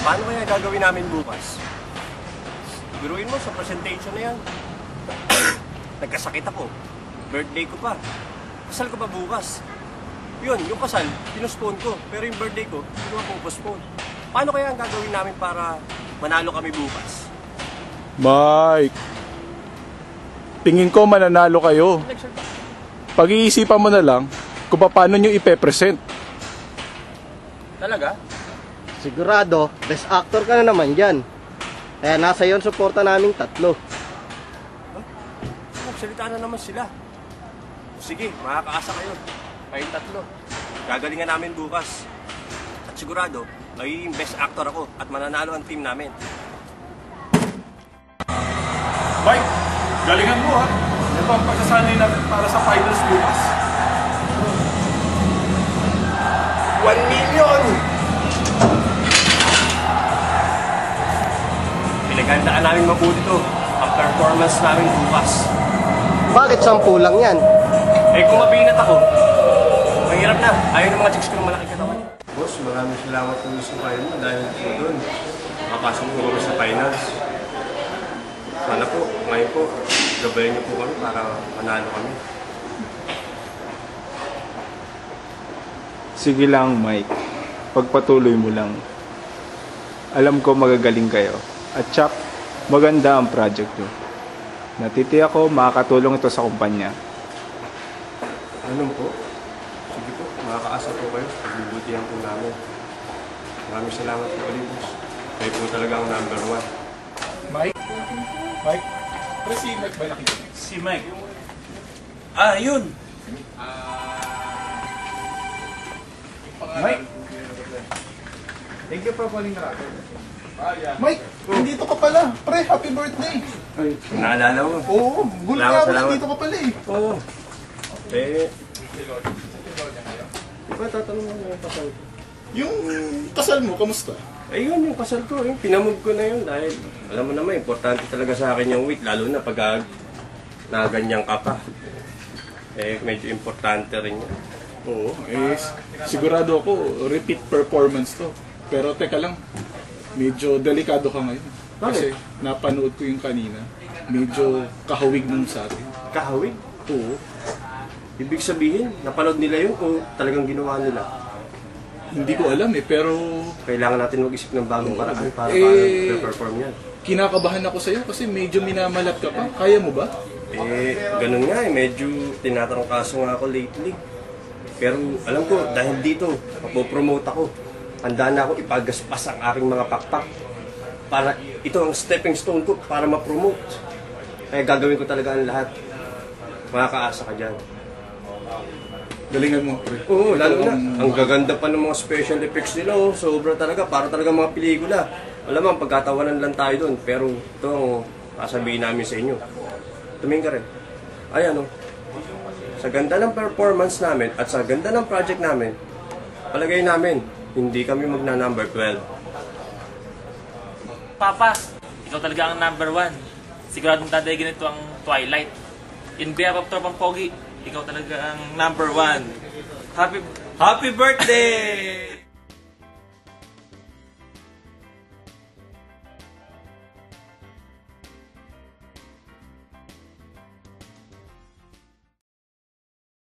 Paano kaya gagawin namin bukas? Biruin mo sa presentation na yan. Nagkasakit ako. Birthday ko pa. Kasal ko pa bukas. Yun, yung kasal, pinuspone ko. Pero yung birthday ko, hindi ko postpone. Paano kaya ang gagawin namin para manalo kami bukas? Mike, tingin ko mananalo kayo. Pag-iisipan mo na lang kung paano nyo ipepresent. Talaga? Sigurado, best actor ka na naman dyan. Kaya nasa yon suporta naming 3. Magsalita na naman sila. Sige, makakaasa kayo. Kayong 3. Gagalingan namin bukas. At sigurado, magiging best actor ako at mananalo ang team namin. Mike, galingan mo ha. Ito ang pagsasanay natin para sa finals bukas. 1 million! Pinagandaan namin mabuti to ang performance namin bukas. Bakit 10 lang yan? Eh kung mapinat ako, mahirap na. Ayaw ng mga chicks ko ng malaki katawan. Boss, maraming salamat po sa kayo mo dahil po doon. Makapasok po kami sa finals. Sana po, ngayon po, gabayan niyo po kami para manalo kami. Sige lang, Mike. Pagpatuloy mo lang. Alam ko magagaling kayo. At Chuck, maganda ang project nyo. Natitiyak ko makakatulong ito sa kumpanya. Ano po? Sige po, makakaasa po kayo. Pagbubutihan po namin. Maraming salamat po ulit, boss. Kayo po talaga ang number 1. Mike? Mike? Pero si Mike ba nakita? Si Mike. Ah, yun! Mike? Thank you for calling the record. Mike, nandito ka pala. Pre, happy birthday. Ay, naalala mo? Oo, gulo nga ako, nandito ka pala eh. Oo. Eh, diba tatanong mo yung kasal ko? Yung kasal mo, kamusta? Ayun, yung kasal ko, yung pinamove ko na yun dahil alam mo naman, importante talaga sa akin yung weight, lalo na pag naganyan ka pa. Eh, medyo importante rin yun. Oo, sigurado ako, repeat performance to. Pero teka lang, medyo delikado ka ngayon. Kasi napanood ko yung kanina, medyo kahawig nung sa atin. Kahawig? Oo. Ibig sabihin, napanood nila yun o talagang ginawa nila? Hindi ko alam pero... Kailangan natin mag-isip ng bagong paraan para perform yan. Kinakabahan ako sa'yo kasi medyo minamalat ka pa. Kaya mo ba? Ganun nga medyo tinatrangkaso nga ako lately. Pero alam ko, dahil dito, mapopromote ako. Handa na ako ipagaspas ang aking mga pakpak. Para ito ang stepping stone ko para ma-promote. Kaya gagawin ko talaga ang lahat. Makakaasa ka dyan. Galingan mo, pre. Oo, lalo na. Ang gaganda pa ng mga special effects nila. Oh. Sobra talaga. Para talaga mga pelikula. Alam mo, pagkatawanan lang tayo doon. Pero ito ang sasabihin namin sa inyo. Tumingin ka rin. Ayan, oh. Sa ganda ng performance namin at sa ganda ng project namin, palagay namin, hindi kami magna-number 12. Papa, ikaw talaga ang number 1. Siguradong tatay ganito ang Twilight. In behalf of Tropang Pogi, ikaw talaga ang number 1. Happy birthday!